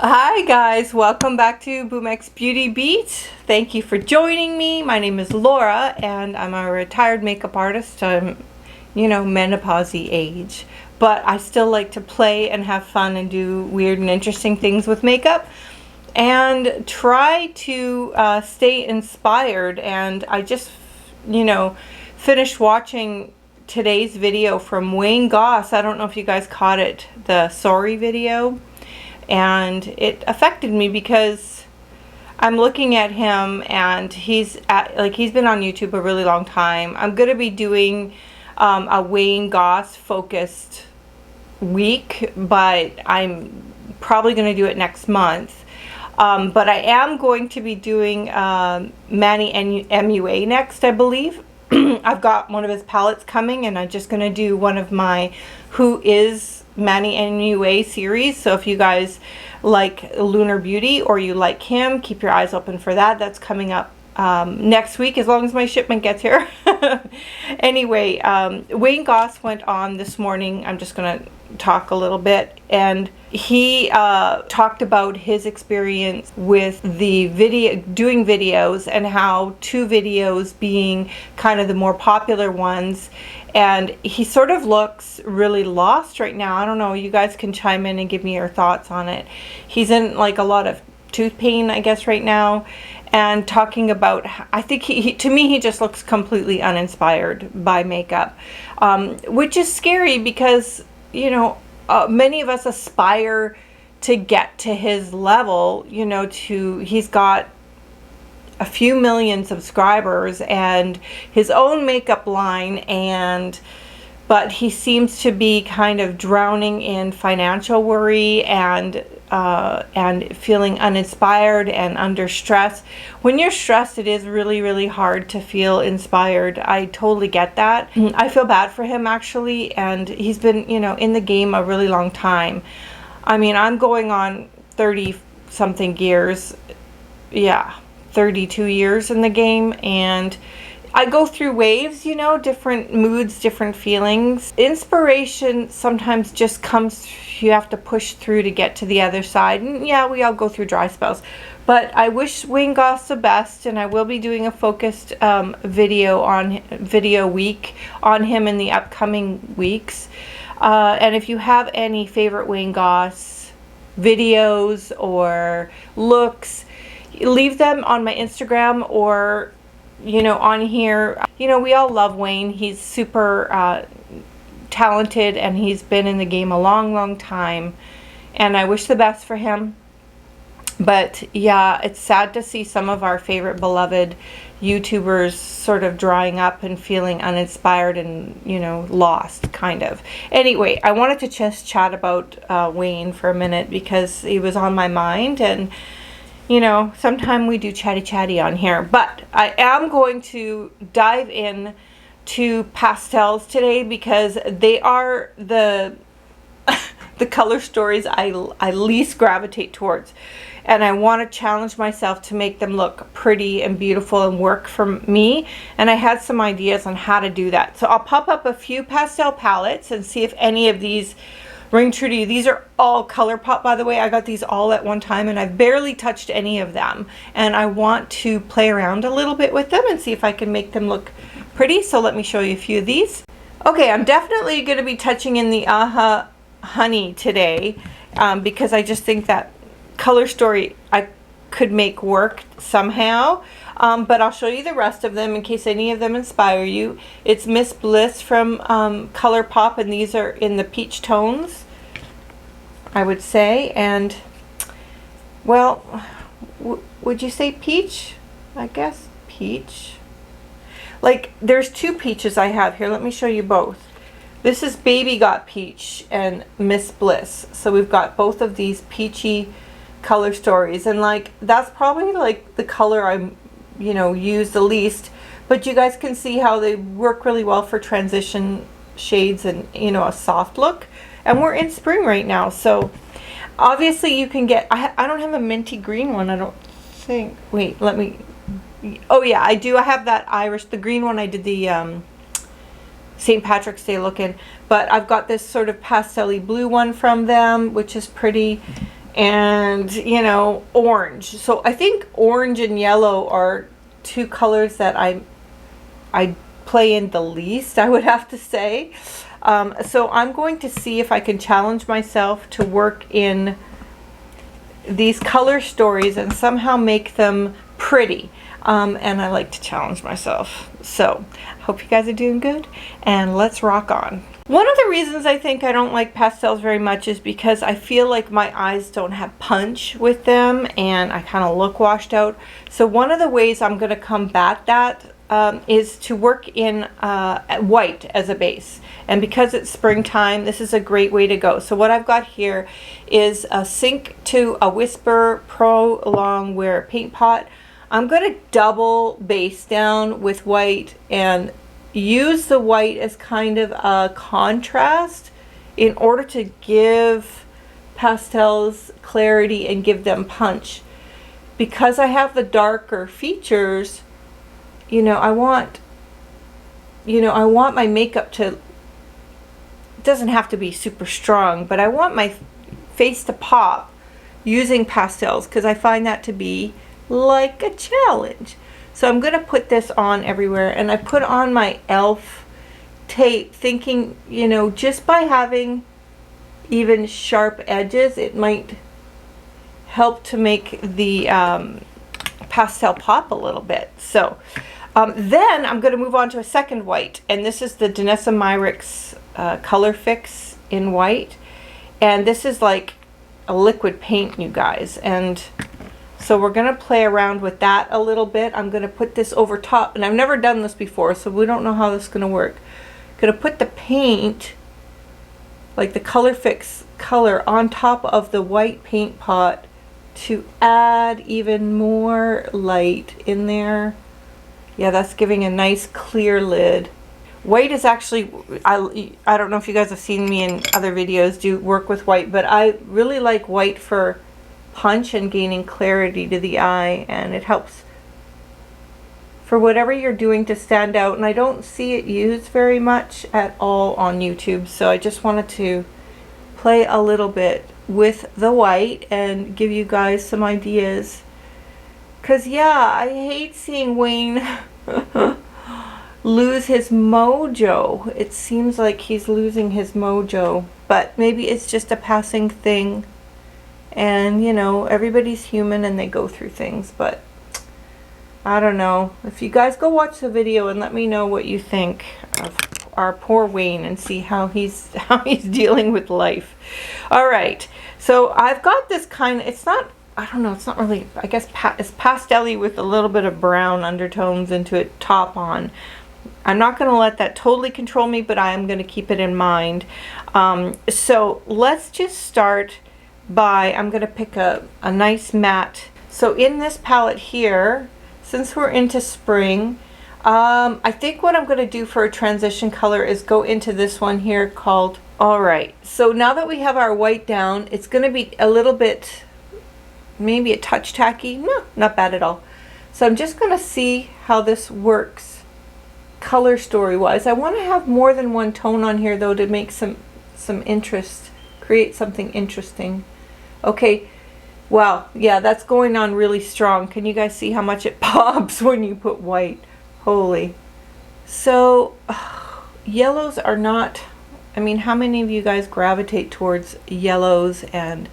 Hi guys, welcome back to Boomx Beauty Beat. Thank you for joining me. My name is Laura and I'm a retired makeup artist. I'm, menopausey age, but I still like to play and have fun and do weird and interesting things with makeup and try to stay inspired. And I just, finished watching today's video from Wayne Goss. I don't know if you guys caught it, the sorry video. And it affected me because I'm looking at him and he's been on YouTube a really long time. I'm going to be doing a Wayne Goss focused week, but I'm probably going to do it next month. But I am going to be doing Manny MUA next, I believe. I've got one of his palettes coming and I'm just going to do one of my Who Is Manny MUA series. So if you guys like Lunar Beauty or you like him, keep your eyes open for that. That's coming up next week, as long as my shipment gets here. Anyway, Wayne Goss went on this morning. I'm just going to talk a little bit, and he talked about his experience with the doing videos and how two videos being kind of the more popular ones, and he sort of looks really lost right now. I don't know, you guys can chime in and give me your thoughts on it. He's in like a lot of tooth pain, I guess, right now, and talking about, I think to me he just looks completely uninspired by makeup, which is scary because many of us aspire to get to his level. He's got a few million subscribers and his own makeup line, but he seems to be kind of drowning in financial worry and feeling uninspired and under stress. When you're stressed, it is really, really hard to feel inspired. I totally get that. I feel bad for him, actually, and he's been, in the game a really long time. I mean, I'm going on 30-something years. Yeah, 32 years in the game, and I go through waves, different moods, different feelings. Inspiration sometimes just comes, you have to push through to get to the other side. And yeah, we all go through dry spells. But I wish Wayne Goss the best, and I will be doing a focused video week on him in the upcoming weeks. And if you have any favorite Wayne Goss videos or looks, leave them on my Instagram or on here. We all love Wayne. He's super talented and he's been in the game a long, long time, and I wish the best for him. But yeah, it's sad to see some of our favorite beloved YouTubers sort of drying up and feeling uninspired and lost, kind of. Anyway, I wanted to just chat about Wayne for a minute because he was on my mind, and sometimes we do chatty on here, but I am going to dive in to Pastels today because they are the color stories I least gravitate towards, and I want to challenge myself to make them look pretty and beautiful and work for me, and I had some ideas on how to do that. So I'll pop up a few pastel palettes and see if any of these ring true to you. These are all colourpop, by the way. I got these all at one time and I've barely touched any of them, and I want to play around a little bit with them and see if I can make them look pretty. So let me show you a few of these. Okay, I'm definitely going to be touching in the Aha Honey today because I just think that color story I could make work somehow. But I'll show you the rest of them in case any of them inspire you. It's Miss Bliss from Colourpop, and these are in the peach tones, I would say. And, well, would you say peach? I guess peach. Like, there's two peaches I have here. Let me show you both. This is Baby Got Peach and Miss Bliss. So we've got both of these peachy color stories. And, like, that's probably, like, the color I'm use the least, but you guys can see how they work really well for transition shades and a soft look. And we're in spring right now, so obviously you can get, I don't have a minty green one, I don't think. Wait, let me, oh yeah, I do. I have that Irish, the green one. I did the St. Patrick's Day look in, but I've got this sort of pastel-y blue one from them, which is pretty. and, you know, orange. So I think orange and yellow are two colors that I play in the least, I would have to say. So I'm going to see if I can challenge myself to work in these color stories and somehow make them pretty. And I like to challenge myself. So hope you guys are doing good, and let's rock on. One of the reasons I think I don't like pastels very much is because I feel like my eyes don't have punch with them and I kind of look washed out. So one of the ways I'm going to combat that is to work in white as a base. And because it's springtime, this is a great way to go. So what I've got here is a Sync to a Whisper Pro Long Wear paint pot. I'm going to double base down with white and use the white as kind of a contrast in order to give pastels clarity and give them punch. Because I have the darker features, you know, I want my makeup to, it doesn't have to be super strong, but I want my face to pop using pastels because I find that to be like a challenge. So I'm going to put this on everywhere, and I put on my e.l.f. tape thinking, you know, just by having even sharp edges, it might help to make the pastel pop a little bit. So then I'm going to move on to a second white, and this is the Danessa Myricks Color Fix in white, and this is like a liquid paint, you guys, and so we're going to play around with that a little bit. I'm going to put this over top, and I've never done this before, so we don't know how this is going to work. I'm going to put the paint, like the Color Fix color, on top of the white paint pot to add even more light in there. Yeah, that's giving a nice clear lid. White is actually, I don't know if you guys have seen me in other videos do work with white, but I really like white for punch and gaining clarity to the eye, and it helps for whatever you're doing to stand out. And I don't see it used very much at all on YouTube, so I just wanted to play a little bit with the white and give you guys some ideas, because yeah, I hate seeing Wayne lose his mojo. It seems like he's losing his mojo, but maybe it's just a passing thing. And, you know, everybody's human and they go through things, but I don't know. If you guys go watch the video and let me know what you think of our poor Wayne and see how he's dealing with life. All right. So I've got this kind of, it's not, I don't know, it's not really, I guess it's pastel-y with a little bit of brown undertones into it, top on. I'm not going to let that totally control me, but I am going to keep it in mind. So let's just start by, I'm going to pick a nice matte. So in this palette here, since we're into spring, I think what I'm going to do for a transition color is go into this one here called, all right, so now that we have our white down, it's going to be a little bit, maybe a touch tacky. No, not bad at all. So I'm just going to see how this works color story wise. I want to have more than one tone on here though to make some interest, create something interesting. Okay, wow, yeah, that's going on really strong. Can you guys see how much it pops when you put white? Holy. So yellows are not, I mean, how many of you guys gravitate towards yellows and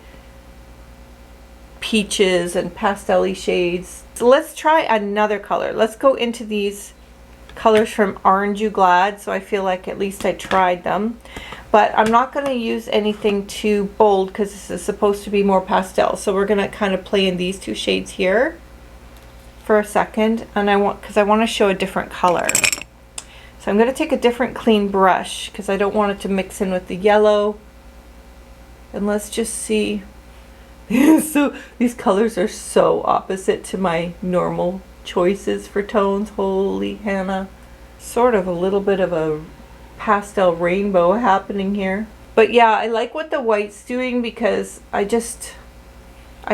peaches and pastel-y shades? So let's try another color. Let's go into these colors from Aren't You Glad, so I feel like at least I tried them. But I'm not going to use anything too bold because this is supposed to be more pastel. So we're going to kind of play in these two shades here for a second, and because I want to show a different color. So I'm going to take a different clean brush because I don't want it to mix in with the yellow. And let's just see. So these colors are so opposite to my normal choices for tones. Holy Hannah. Sort of a little bit of a pastel rainbow happening here. But yeah, I like what the white's doing because I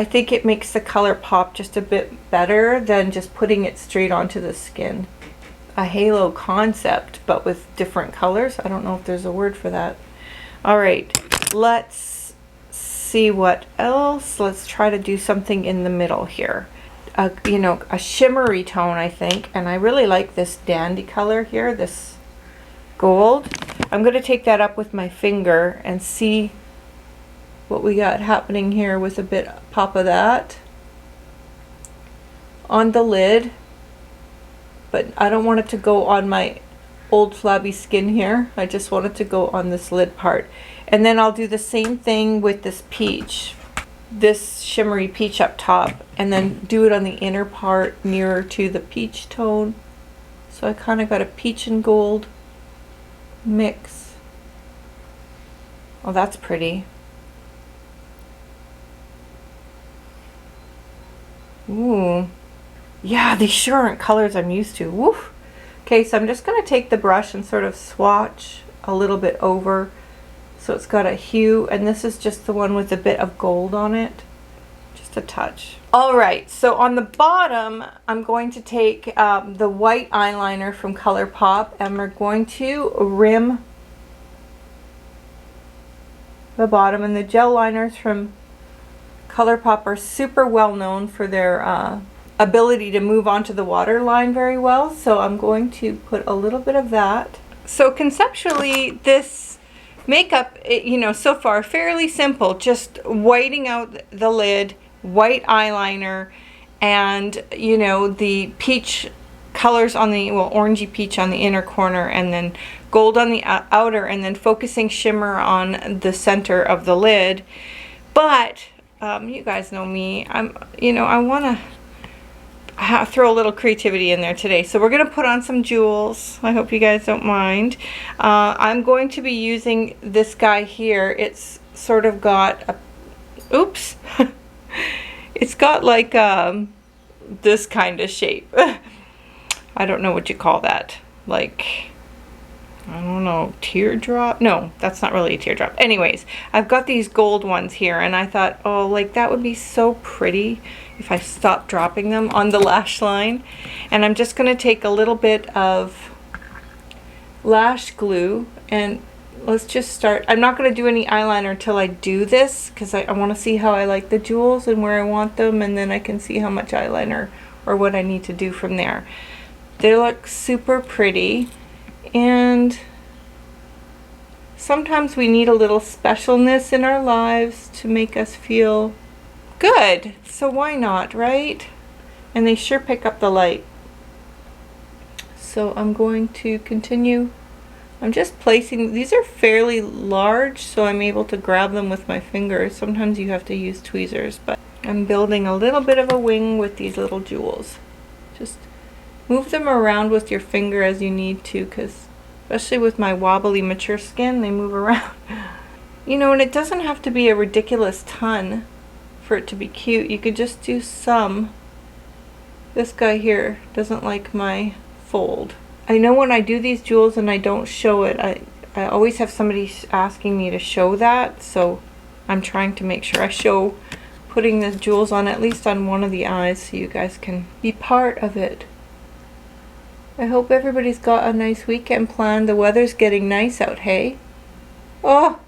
think it makes the color pop just a bit better than just putting it straight onto the skin. A halo concept, but with different colors. I don't know if there's a word for that. All right, let's see. see what else. Let's try to do something in the middle here. You know, a shimmery tone, I think. And I really like this dandy color here, this gold. I'm going to take that up with my finger and see what we got happening here with a bit pop of that on the lid. But I don't want it to go on my old flabby skin here. I just want it to go on this lid part. And then I'll do the same thing with this peach, this shimmery peach up top, and then do it on the inner part nearer to the peach tone. So I kind of got a peach and gold mix. Oh, that's pretty. Ooh. Yeah, these sure aren't colors I'm used to. Woof. Okay, so I'm just going to take the brush and sort of swatch a little bit over so it's got a hue, and this is just the one with a bit of gold on it, just a touch. All right, so on the bottom I'm going to take the white eyeliner from Colourpop, and we're going to rim the bottom. And the gel liners from Colourpop are super well known for their ability to move onto the waterline very well, so I'm going to put a little bit of that. So conceptually, this makeup, you know, so far fairly simple, just whiting out the lid, white eyeliner, and you know, the peach colors on the, well, orangey peach on the inner corner, and then gold on the outer, and then focusing shimmer on the center of the lid. But you guys know me, you know, I want to throw a little creativity in there today. So we're going to put on some jewels. I hope you guys don't mind. I'm going to be using this guy here. It's sort of got a, oops, it's got like this kind of shape. I don't know what you call that. Like, I don't know, teardrop? No, that's not really a teardrop. Anyways, I've got these gold ones here, and I thought, oh, like that would be so pretty if I stopped dropping them on the lash line. And I'm just going to take a little bit of lash glue, and let's just start. I'm not going to do any eyeliner until I do this, because I want to see how I like the jewels and where I want them, and then I can see how much eyeliner or what I need to do from there. They look super pretty, and sometimes we need a little specialness in our lives to make us feel good, so why not, right? And they sure pick up the light. So I'm going to continue. I'm just placing, these are fairly large, so I'm able to grab them with my fingers. Sometimes you have to use tweezers, but I'm building a little bit of a wing with these little jewels. Just move them around with your finger as you need to, because especially with my wobbly mature skin, they move around. You know, and it doesn't have to be a ridiculous ton for it to be cute. You could just do some. This guy here doesn't like my fold. I know when I do these jewels and I don't show it, I always have somebody asking me to show that, so I'm trying to make sure I show putting the jewels on at least on one of the eyes so you guys can be part of it. I hope everybody's got a nice weekend planned. The weather's getting nice out, hey? Oh,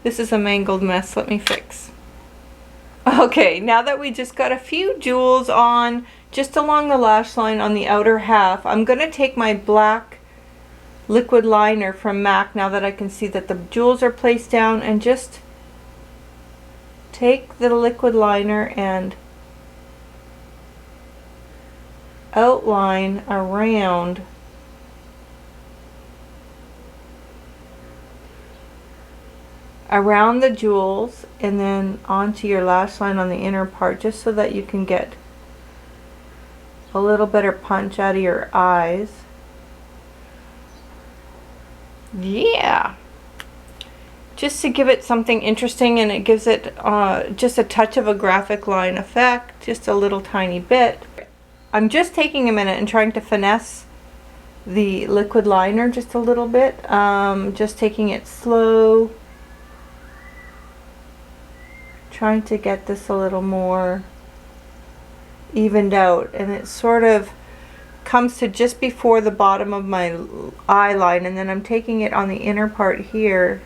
this is a mangled mess. Let me fix. Okay, now that we just got a few jewels on just along the lash line on the outer half, I'm going to take my black liquid liner from MAC, now that I can see that the jewels are placed down, and just take the liquid liner and outline around the jewels and then onto your lash line on the inner part, just so that you can get a little better punch out of your eyes. Yeah, just to give it something interesting, and it gives it just a touch of a graphic line effect, just a little tiny bit. I'm just taking a minute and trying to finesse the liquid liner just a little bit, just taking it slow, trying to get this a little more evened out, and it sort of comes to just before the bottom of my eye line, and then I'm taking it on the inner part here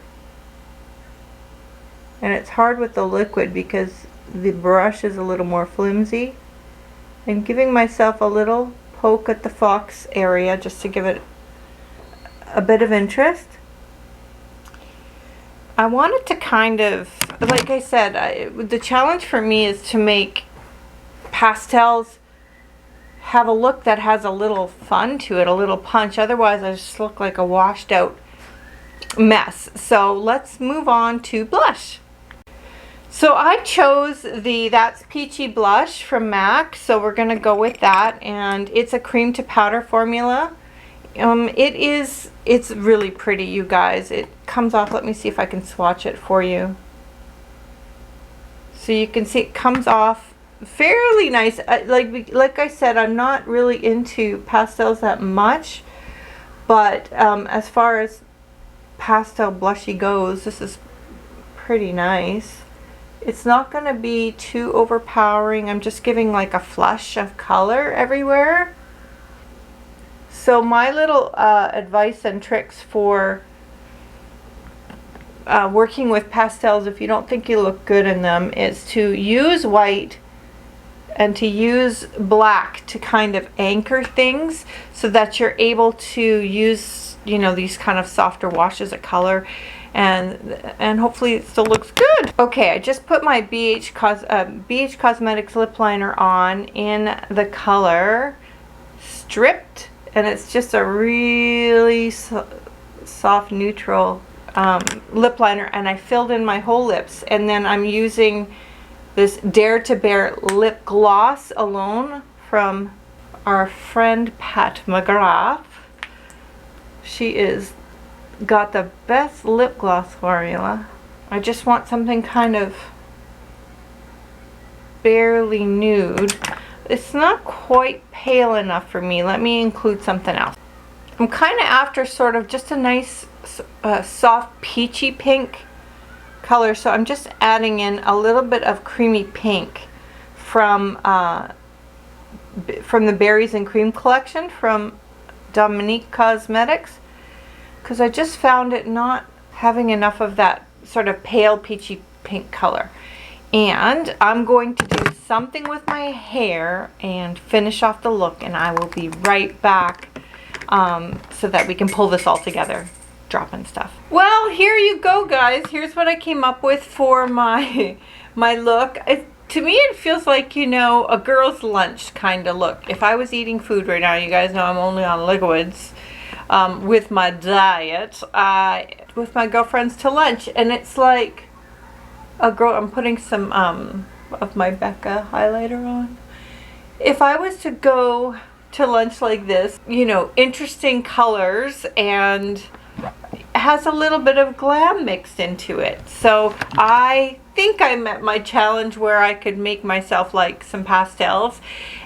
And it's hard with the liquid because the brush is a little more flimsy. And giving myself a little poke at the fox area just to give it a bit of interest. I wanted to kind of, like I said, the challenge for me is to make pastels have a look that has a little fun to it, a little punch. Otherwise, I just look like a washed out mess. So let's move on to blush. So I chose the That's Peachy blush from MAC, so we're gonna go with that, and it's a cream to powder formula. It's really pretty, you guys. It comes off, let me see if I can swatch it for you. So you can see it comes off fairly nice. Like I said, I'm not really into pastels that much, but as far as pastel blushy goes, this is pretty nice. It's not going to be too overpowering. I'm just giving like a flush of color everywhere. So my little advice and tricks for working with pastels, if you don't think you look good in them, is to use white and to use black to kind of anchor things so that you're able to use, you know, these kind of softer washes of color, and hopefully it still looks good. Okay, I just put my BH Cosmetics lip liner on in the color Stripped, and it's just a really soft neutral lip liner, and I filled in my whole lips, and then I'm using this Dare to Bear lip gloss alone from our friend Pat McGrath. She is got the best lip gloss formula. I just want something kind of barely nude. It's not quite pale enough for me. Let me include something else. I'm kind of after sort of just a nice soft peachy pink color, so I'm just adding in a little bit of creamy pink from the Berries and Cream collection from Dominique Cosmetics, because I just found it not having enough of that sort of pale peachy pink color. And I'm going to do something with my hair and finish off the look, and I will be right back so that we can pull this all together, dropping stuff. Well, here you go, guys. Here's what I came up with for my look. To me, it feels like, you know, a girl's lunch kind of look. If I was eating food right now, you guys know I'm only on liquids with my diet, with my girlfriends to lunch, and it's like a girl. I'm putting some of my Becca highlighter on. If I was to go to lunch like this, you know, interesting colors, and has a little bit of glam mixed into it. So I think I met my challenge where I could make myself like some pastels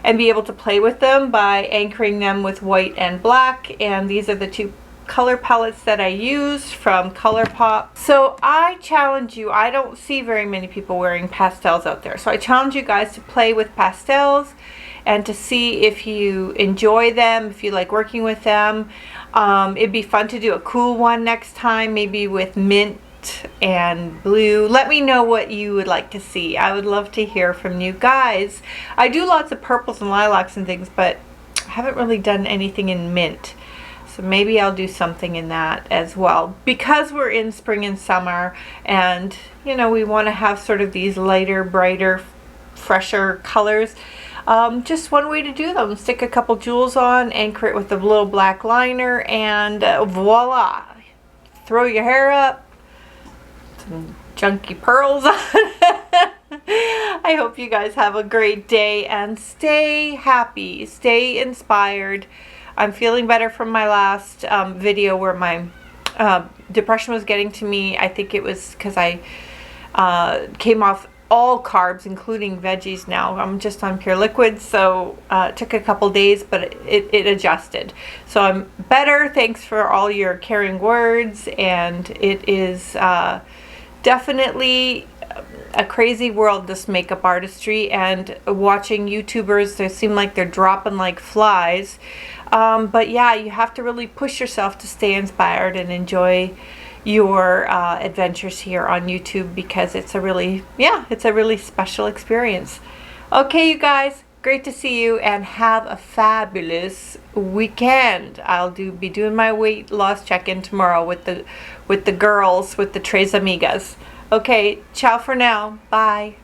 and be able to play with them by anchoring them with white and black. And these are the two color palettes that I use from Colourpop. So I challenge you, I don't see very many people wearing pastels out there, so I challenge you guys to play with pastels and to see if you enjoy them, if you like working with them. It'd be fun to do a cool one next time, maybe with mint and blue. Let me know what you would like to see. I would love to hear from you guys. I do lots of purples and lilacs and things, but I haven't really done anything in mint. So maybe I'll do something in that as well. Because we're in spring and summer, and you know, we want to have sort of these lighter, brighter, fresher colors. Just one way to do them: stick a couple jewels on, anchor it with a little black liner, and voila! Throw your hair up, some chunky pearls on. I hope you guys have a great day and stay happy, stay inspired. I'm feeling better from my last video where my depression was getting to me. I think it was because I came off all carbs, including veggies now. I'm just on pure liquids, so it took a couple days, but it adjusted. So I'm better. Thanks for all your caring words, and it is definitely a crazy world, this makeup artistry, and watching YouTubers, they seem like they're dropping like flies. But yeah, you have to really push yourself to stay inspired and enjoy your adventures here on YouTube, because it's a really, yeah, it's a really special experience. Okay, you guys, great to see you, and have a fabulous weekend. I'll be doing my weight loss check-in tomorrow with the girls, with the Tres Amigas. Okay, ciao for now. Bye.